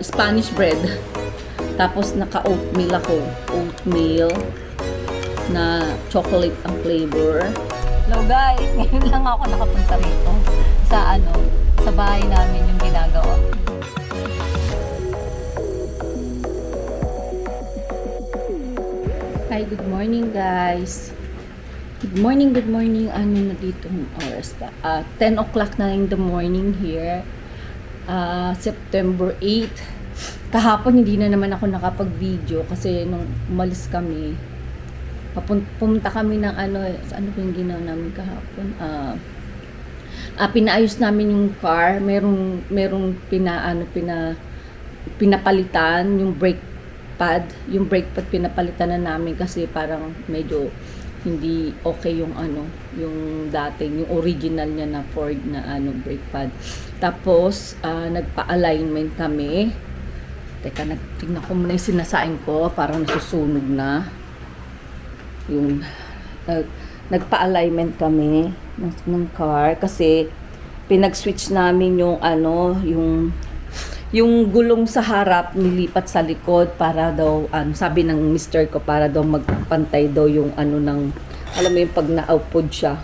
Spanish bread. Tapos naka-oatmeal ako. Oatmeal na chocolate ang flavor. Hello guys, ngayon lang ako nakapunta rito sa bahay namin yung ginagawa. Hi, good morning guys. Good morning. Ano na dito ang oras pa? 10 o'clock na in the morning here. September 8. Kahapon hindi na naman ako nakapag-video kasi nung umalis kami, pumunta kami ng ano po yung ginawa namin kahapon? Pinaayos namin yung car. Merong pinapalitan yung brake pad. Yung brake pad pinapalitan na namin kasi parang medyo hindi okay yung yung dating, yung original niya na Ford na brake pad. Tapos nagpa-alignment kami. Teka, tingnan ko muna yung sinasain ko, parang nasusunog na. Yung nagpa-alignment kami ng car kasi pinag-switch namin yung gulong sa harap nilipat sa likod para daw sabi ng mister ko para daw magpantay daw yung ng alam mo yung pag na-upod siya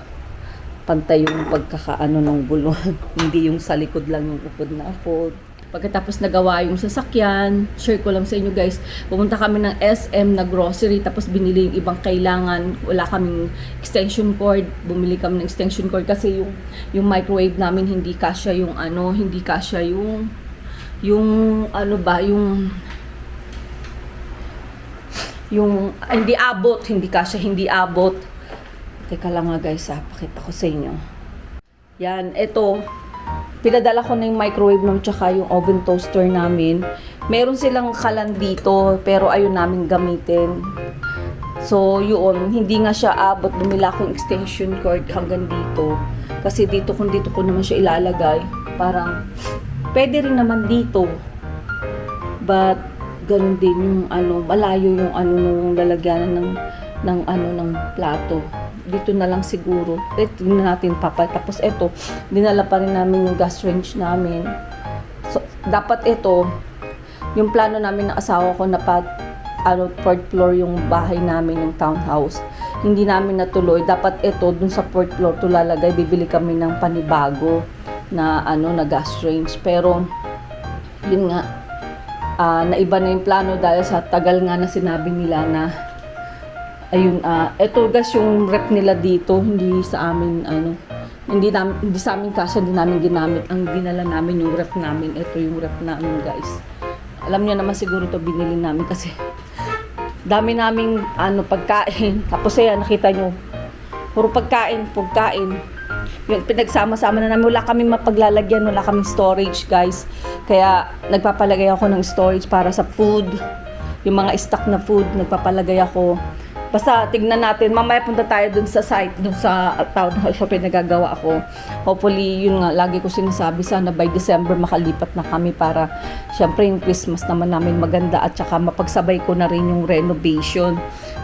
pantay yung pagkakaano ng gulong hindi yung sa likod lang yung upod na upod. Pagkatapos nagawa yung sasakyan, share ko lang sa inyo guys, pumunta kami ng SM na grocery tapos binili yung ibang kailangan. Wala kaming extension cord, bumili kami ng extension cord kasi yung microwave namin hindi kasya yung hindi kasya yung hindi abot. Teka lang nga guys, pakita ko sa inyo. Yan, ito. Pinadala ko na yung microwave namin tsaka yung oven toaster namin. Meron silang kalan dito pero ayun namin gamitin. So yun, hindi nga siya abot. Bumila akong extension cord hanggang dito. Kasi dito ko naman siya ilalagay. Parang pwede rin naman dito. But ganun din yung malayo yung nung lalagyanan ng plato. Dito na lang siguro. Tingnan natin tapos ito, dinala pa rin namin yung gas range namin. So dapat ito, yung plano namin ng asawa ko na fourth floor yung bahay namin, yung townhouse. Hindi namin natuloy. Dapat ito dun sa fourth floor to lalagay. Bibili kami ng panibago na na gas range. Pero yun nga, naiba na yung plano dahil sa tagal nga na sinabi nila na ayun, eto guys yung rep nila dito, hindi sa amin hindi sa amin kasi hindi namin ginamit. Ang dinala namin yung rep namin. Ito yung rep namin guys. Alam niyo naman siguro to binili namin kasi dami naming pagkain. Tapos ayan, nakita nyo puro pagkain. Yung pinagsama-sama na namin, wala kaming mapaglalagyan, wala kaming storage guys. Kaya nagpapalagay ako ng storage para sa food. Yung mga stock na food, nagpapalagay ako. Basta tignan natin, mamaya punta tayo dun sa site, dun sa townhouse na pinagagawa ako. Hopefully, yun nga, lagi ko sinasabi, sana by December makalipat na kami para syempre yung Christmas naman namin maganda at saka mapagsabay ko na rin yung renovation.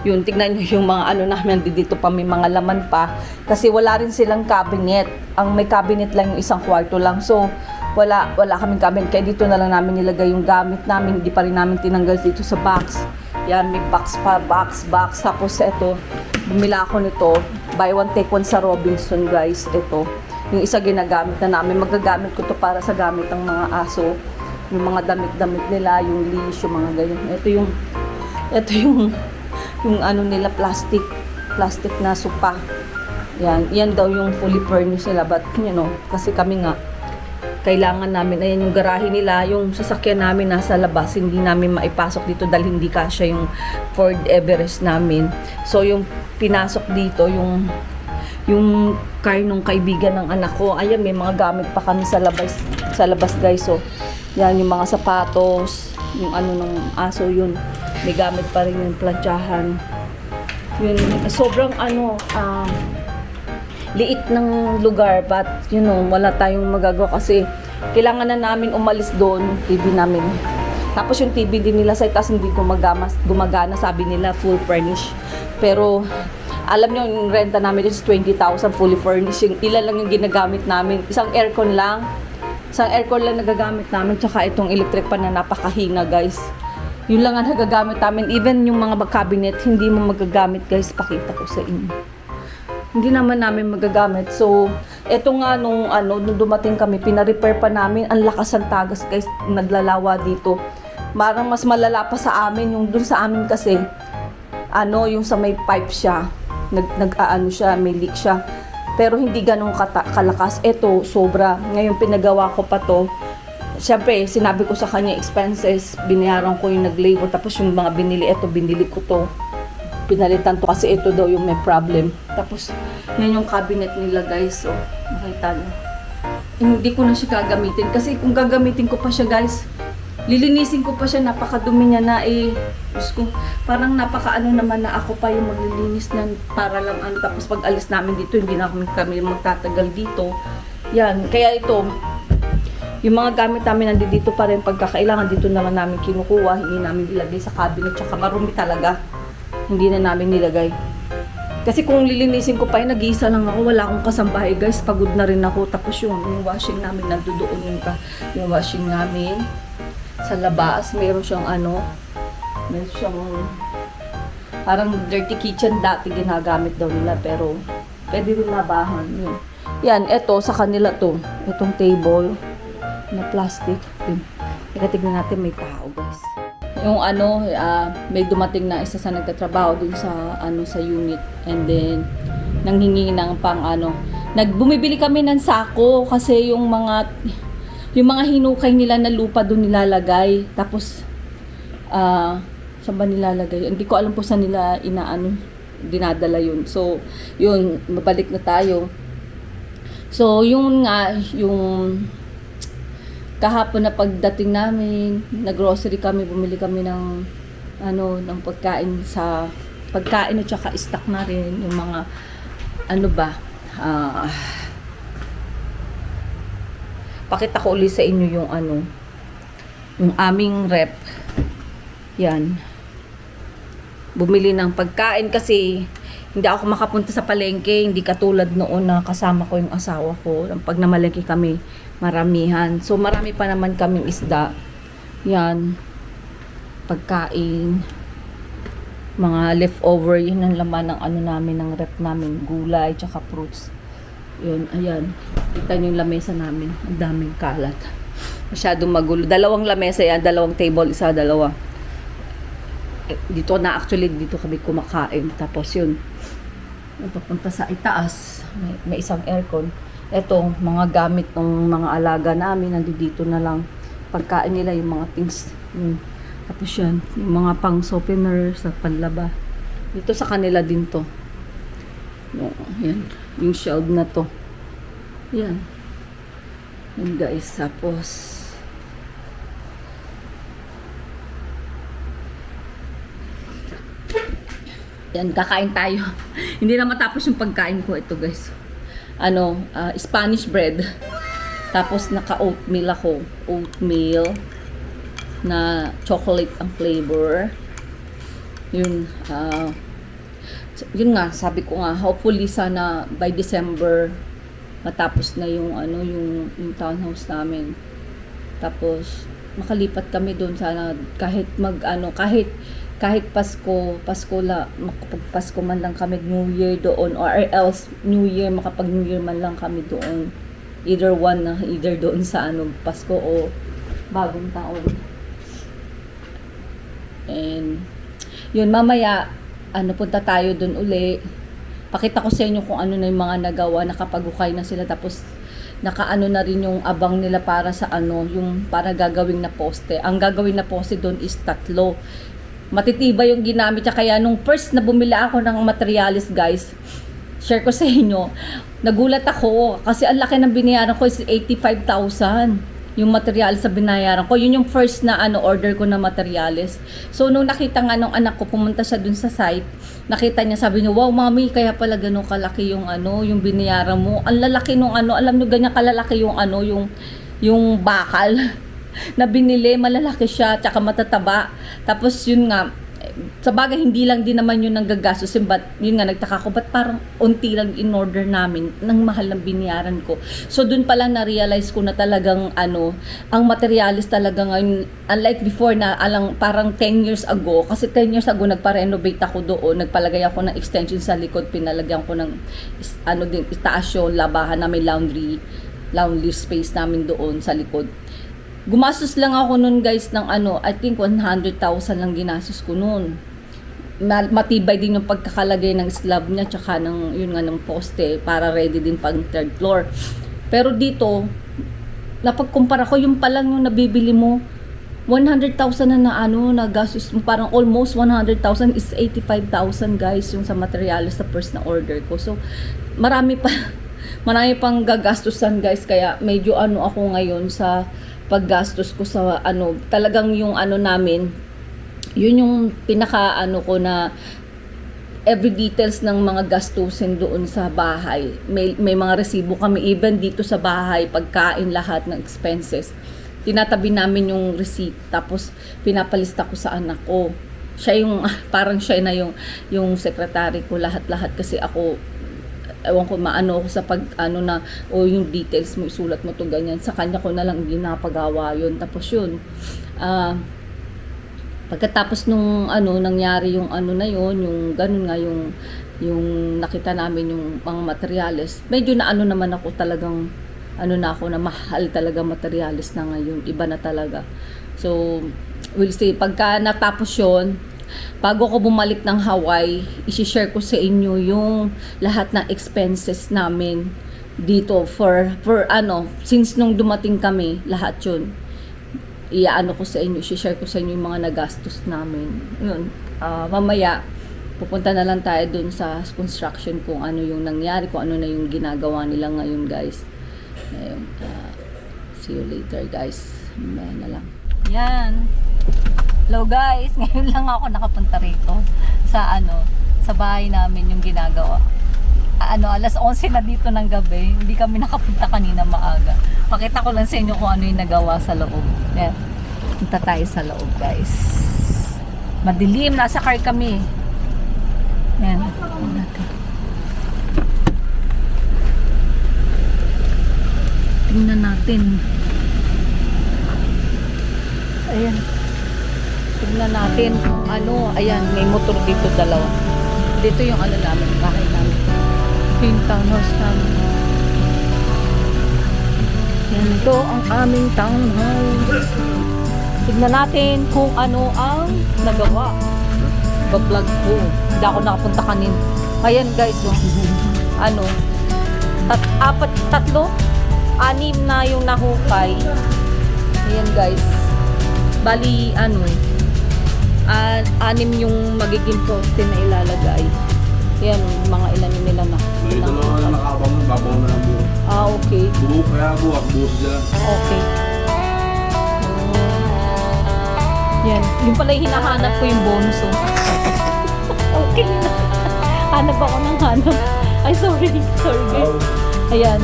Yun, tignan nyo yung mga namin, dito pa may mga laman pa. Kasi wala rin silang cabinet. Ang may cabinet lang yung isang kwarto lang. So, wala kaming cabinet. Kaya dito na lang namin nilagay yung gamit namin. Hindi pa rin namin tinanggal dito sa box. Yan, may box pa, box. Tapos ito, bumila ako nito. Buy one, take one sa Robinson, guys. Ito, yung isa ginagamit na namin. Magagamit ko to para sa gamit ng mga aso. Yung mga damit-damit nila, yung leash, yung mga ganyan. Ito yung nila, plastic na sopa. Yan daw yung fully furnished nila. But, kasi kami nga, kailangan namin, ayan yung garahe nila, yung sasakyan namin nasa labas, hindi namin maipasok dito dahil hindi kasya yung Ford Everest namin. So yung pinasok dito, yung car nung kaibigan ng anak ko, ayan may mga gamit pa kami sa labas guys. So yan yung mga sapatos, yung ng aso, yun may gamit pa rin yung plantsahan. Yun, sobrang liit ng lugar, but wala tayong magagawa kasi kailangan na namin umalis doon, TV namin. Tapos yung TV din nila sa itaas hindi gumagana, sabi nila full furnished. Pero alam nyo, yung renta namin is 20,000 fully furnished. Ilan lang yung ginagamit namin, isang aircon lang, Isang aircon lang nagagamit namin, tsaka itong electric pan na napakahina guys. Yun lang ang nagagamit namin. Even yung mga cabinet, hindi mo magagamit guys. Pakita ko sa inyo. Hindi naman namin magagamit. So, eto nga nung dumating kami, pina-repair pa namin. Ang lakas ng tagas guys, naglalawa dito. Parang mas malala pa sa amin. Yung dun sa amin kasi, yung sa may pipe siya. Siya, may leak siya. Pero hindi ganun kalakas. Eto, sobra. Ngayon pinagawa ko pa to. Siyempre, sinabi ko sa kanya expenses, binayaran ko yung nag-labor, tapos yung mga binili ko to. Pinalitan to kasi ito daw yung may problem. Tapos, yan yung cabinet nila guys. So, makita nyo. Hindi ko na siya gagamitin. Kasi kung gagamitin ko pa siya guys, lilinisin ko pa siya, napakadumi niya na Diyos ko, parang napakaano naman na ako pa yung maglilinis niyan para lang tapos pag alis namin dito, hindi na kami magtatagal dito. Yan, kaya ito, yung mga gamit namin nandito pa rin pagkakailangan, dito naman namin kinukuha, hindi namin ilagay sa cabinet, tsaka marumi talaga. Hindi na namin nilagay. Kasi kung lilinisin ko pa yun, nag-iisa lang ako, wala akong kasambahay guys, pagod na rin ako. Tapos yung washing namin, nandoon yung washing namin sa labas, meron siyang meron siyang parang dirty kitchen dati ginagamit daw nila, pero pwede rin labahan yun. Yan, eto sa kanila to, itong table na plastic. Tingnan natin, may tao guys. Yung may dumating na isa sa nagtatrabaho dun sa sa unit, and then nanghingi ng bumibili kami ng sako kasi yung mga hinukay nila na lupa dun nilalagay. Tapos saan ba nilalagay? Hindi ko alam po saan nila dinadala yun. So yun, mabalik na tayo. So yung kahapon na pagdating namin, nag-grocery kami, bumili kami ng pagkain at saka stock na rin yung mga pakita ko ulit sa inyo yung yung aming rep. Yan. Bumili ng pagkain kasi hindi ako makapunta sa palengke, hindi katulad noon na kasama ko yung asawa ko. Pag namalengke kami, maramihan. So marami pa naman kaming isda. Yan. Pagkain. Mga leftover, yun ang laman ng namin, ng rep namin, gulay, tsaka fruits. Yun, ayan. Kita nyo yung lamesa namin. Ang daming kalat. Masyadong magulo. Dalawang lamesa yan, dalawang table, isa, dalawa. Dito kami kumakain. Tapos yun, papunta sa itaas, may isang aircon. Eto, mga gamit ng mga alaga namin, nandito na lang. Pagkain nila, yung mga things. Tapos yan, yung mga pang softener sa panlaba. Dito sa kanila din to. Yan, yung shelf na to. Yan. Yan guys, tapos yan, kakain tayo. Hindi na matapos yung pagkain ko. Ito guys, Spanish bread. Tapos naka-oatmeal ako. Oatmeal na chocolate ang flavor. Yun, yun nga, sabi ko nga, hopefully sana by December matapos na yung yung townhouse namin. Tapos makalipat kami doon sana, kahit kahit Pasko man lang kami, New Year doon, or else New Year, makapag New Year man lang kami doon. Either doon sa Pasko o bagong taon. And yun, mamaya punta tayo doon uli. Pakita ko sa inyo kung ano na yung mga nagawa, nakapag-ukay na sila, tapos nakaano na rin yung abang nila para sa yung para gagawing na poste. Ang gagawin na poste doon is 3. Matitibay yung ginamit niya. Kaya nung first na bumili ako ng materialis guys, share ko sa inyo, nagulat ako kasi ang laki ng binayaran ko is 85,000 yung materialis sa binayaran ko. Yun yung first na order ko na materialis. So nung nakita nga nung anak ko, pumunta siya dun sa site, nakita niya, sabi niya, wow mami, kaya pala ganun kalaki yung yung binayaran mo. Ang lalaki nung alam niyo, ganyan kalalaki yung yung bakal na binili, malalaki siya, tsaka matataba. Tapos yun nga, Sa bagay, hindi lang din naman yun nanggagastos. But, yun nga, nagtaka ko, ba't parang unti lang in-order namin ng mahal ng biniyaran ko. So, dun pa lang na-realize ko na talagang, ang materialis talaga ngayon, unlike before na, parang 10 years ago, kasi 10 years ago, nagpa-renovate ako doon, nagpalagay ako ng extension sa likod, pinalagyan ko ng, itaas yung labahan na may laundry space namin doon sa likod. Gumastos lang ako nun guys ng I think 100,000 lang ginastos ko nun. Matibay din yung pagkakalagay ng slab niya tsaka ng poste para ready din pang third floor. Pero dito, napagkumpara ko yung palang yung nabibili mo 100,000 na nagastos mo, parang almost 100,000 is 85,000 guys yung sa materials sa first na order ko. So marami pang gagastusan guys, kaya medyo ako ngayon sa paggastos ko sa talagang yung namin, yun yung pinaka ko na every details ng mga gastusin doon sa bahay. May mga resibo kami even dito sa bahay, pagkain, lahat ng expenses. Tinatabi namin yung receipt, tapos pinapalista ko sa anak ko. Siya yung parang siya na yung secretary ko, lahat-lahat kasi ako ewan ko ako sa yung details mo, isulat mo to ganyan. Sa kanya ko na lang ginapagawa yun. Tapos yun, pagkatapos nung nangyari yung na yun, yung ganun nga yung nakita namin yung mga materyales, medyo na naman ako talagang na ako na mahal talaga materyales na ngayon, iba na talaga. So we'll see pagka natapos yun. Bago ko bumalik ng Hawaii, i-share ko sa inyo yung lahat ng expenses namin dito for since nung dumating kami, lahat yun. Ko sa inyo, i-share ko sa inyo yung mga nagastos namin. Yun, mamaya, pupunta na lang tayo dun sa construction kung ano yung nangyari, kung ano na yung ginagawa nila ngayon guys. Ayun, see you later guys. Mamaya na lang. Yan. Hello guys, ngayon lang ako nakapunta rito sa sa bahay namin yung ginagawa. Alas 11 na dito ng gabi, hindi kami nakapunta kanina maaga. Pakita ko lang sa inyo kung ano yung nagawa sa loob. Yan. Punta tayo sa loob guys. Madilim, nasa car kami. Yan. Tingnan natin. Ayan. Tignan natin kung ayan, may motor dito dalawa. Dito yung namin, bahay namin. Yung townhouse namin. Yan, ito ang aming townhouse. Tignan natin kung ano ang nagawa. Bablog ko. Hindi ako nakapunta kanin. Ayan guys, anim na yung nahukay. Ayan guys. Bali, anim yung magiging poste na ilalagay. Yan, mga ilan nila na. May dalawa na nakabang, babaw na ang buo. Okay. Buo, kaya buo sila. Okay. Yan, yung pala yung hinahanap ko yung bonus. Okay na. Hanap ako ng hanap. Ay, sorry guys. Ayan.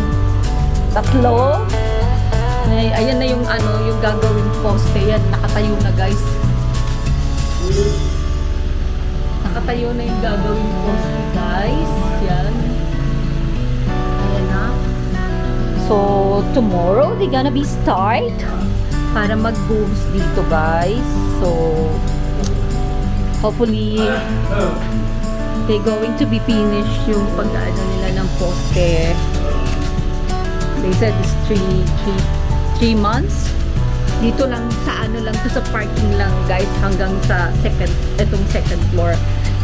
3. Ayan na yung yung gagawing poste. Yan, nakatayo na guys. Nakatayo na yung gagawing poste guys. Yan. Ayan na. So, tomorrow they gonna be start para mag-booms dito guys. So, hopefully they going to be finished yung pag-ano nila ng poste. They said it's 3 months. Dito lang sa lang to sa parking lang guys hanggang sa second floor.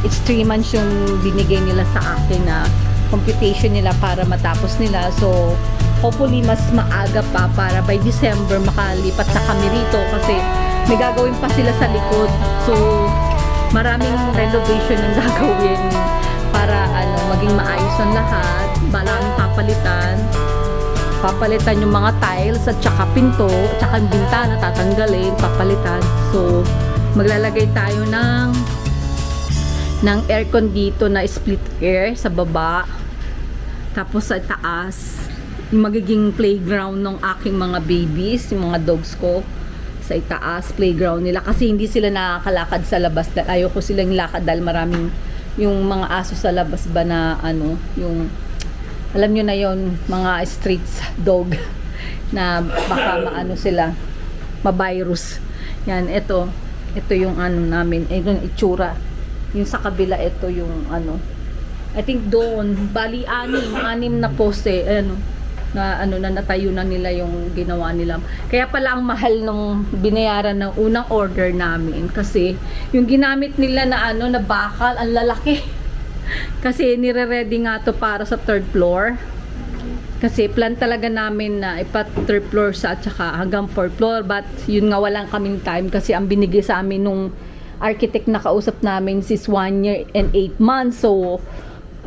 It's 3 months yung binigay nila sa akin na computation nila para matapos nila. So hopefully mas maaga pa para by December makalipat na kami rito kasi may gagawin pa sila sa likod. So maraming renovation yung gagawin para maging maayos ang lahat. Maraming papalitan yung mga tiles at saka pinto at saka yung bintana tatanggalin, papalitan. So maglalagay tayo ng aircon dito na split air sa baba, tapos sa taas yung magiging playground ng aking mga babies, yung mga dogs ko. sa itaas, playground nila. Kasi hindi sila nakakalakad sa labas. Ayoko silang lakad dahil maraming yung mga aso sa labas ba na ano, yung alam nyo na yon, mga streets dog na baka maano sila, mavirus. Yan, ito yung ano namin, ito yung itsura. Yung sa kabila, ito yung ano, I think doon, bali anim na poste, ano, na ano na natayo na nila yung ginawa nila. Kaya pala ang mahal nung binayaran ng unang order namin kasi yung ginamit nila na ano na bakal, ang lalaki. Kasi nire-ready nga to para sa third floor. Kasi plan talaga namin na ipa third floor sa at saka hanggang fourth floor, but yun nga walang kaming time kasi ang binigay sa amin nung architect na kausap namin is 1 year and 8 months. So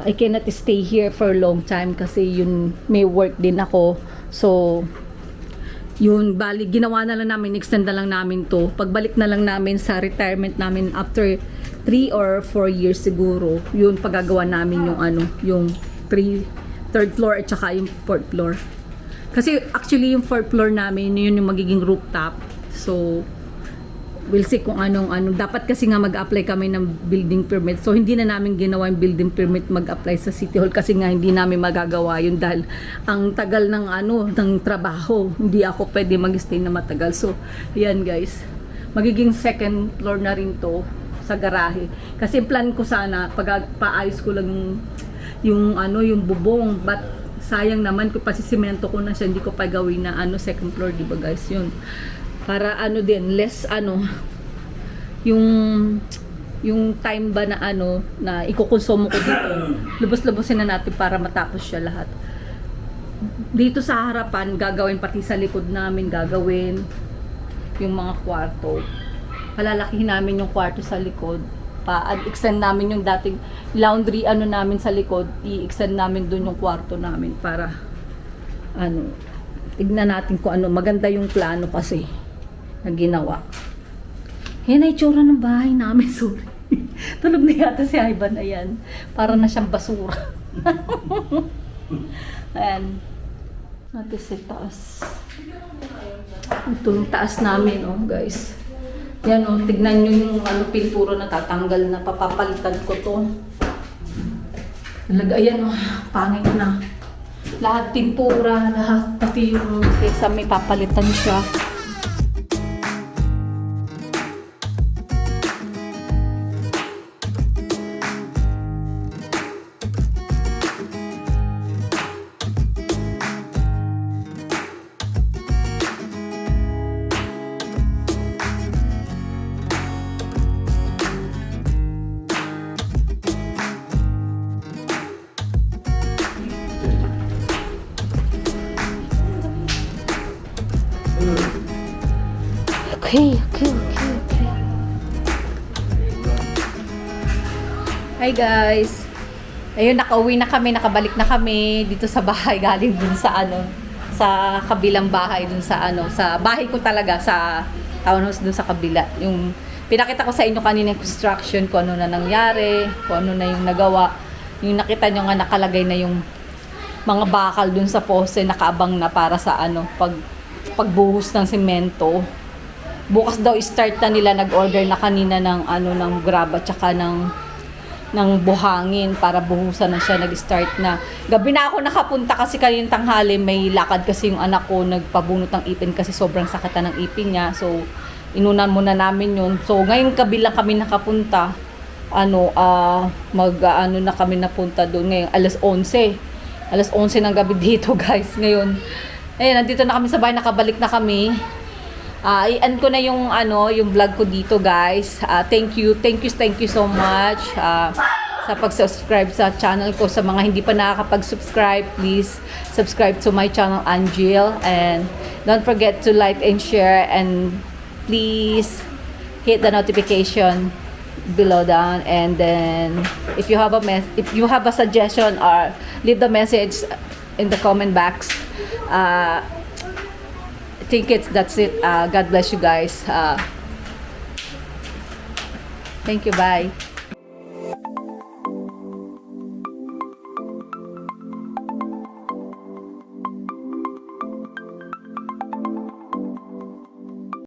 I cannot stay here for a long time kasi yun may work din ako. So yun, bali ginawa na lang namin, extend na lang namin to. Pagbalik na lang namin sa retirement namin after 3 or 4 years siguro, yun pagagawa namin yung ano, yung third floor at saka yung fourth floor. Kasi actually yung fourth floor namin yun yung magiging rooftop. So we'll see kung anong dapat kasi nga mag-apply kami ng building permit. So hindi na namin ginawa yung building permit mag-apply sa City Hall kasi nga hindi namin magagawa yun dahil ang tagal ng ng trabaho. Hindi ako pwede mag-stay na matagal. So ayan guys, magiging second floor na rin to sa garahe. Kasi plan ko sana pag paayos ko lang yung bubong, but sayang naman kung pasisimento ko na siya, hindi ko pa gawin na second floor, di ba guys, yun. Para din less yung time ba na na ikukonsumo ko dito, lubos-lubosin na natin para matapos siya lahat. Dito sa harapan gagawin, pati sa likod namin gagawin yung mga kwarto. Palalakihin namin yung kwarto sa likod, extend namin yung dating laundry namin sa likod, i-extend namin dun yung kwarto namin para tignan natin kung maganda yung plano kasi na ginawa. Yan ay itsura ng bahay namin. Sorry. Tulog na yata si Ivan. Ayan. Para na siyang basura. Ayan. Natin sa taas. Ito yung taas namin, guys. Yan, tignan nyo yung pintura na tatanggal na. Papapalitan ko to. Talaga, ayan, pangit na. Lahat pintura, lahat. Pati yung kesa may papalitan siya. Okay. Hi guys. Ayun, nakauwi na kami, nakabalik na kami dito sa bahay galing dun sa sa kabilang bahay dun sa sa bahay ko talaga sa townhouse dun sa kabila. Yung pinakita ko sa inyo kanina yung construction, kung ano na nangyari, kung ano na yung nagawa. Yung nakita nyo nga nakalagay na yung mga bakal dun sa poste, nakaabang na para sa pagbuhos ng semento. Bukas daw start na nila, nag-order na kanina ng ng graba tsaka ng buhangin para buhusan na siya, nag-start na. Gabi na ako nakapunta kasi kaninang tanghali, may lakad kasi yung anak ko, nagpabunot ng ipin kasi sobrang sakit na ng ipin niya. So inunan muna namin yun. So ngayong gabi lang kami nakapunta. Na kami napunta doon ngayon alas 11 ng gabi dito guys ngayon. Ayun, nandito na kami sa bahay, nakabalik na kami. I-end ko na yung yung vlog ko dito guys. Thank you so much sa pag-subscribe sa channel ko. Sa mga hindi pa nakakapag-subscribe, please subscribe to my channel Angel, and don't forget to like and share, and please hit the notification below down. And then if you have a suggestion, or leave the message in the comment box. I think that's it. God bless you guys. Thank you. Bye.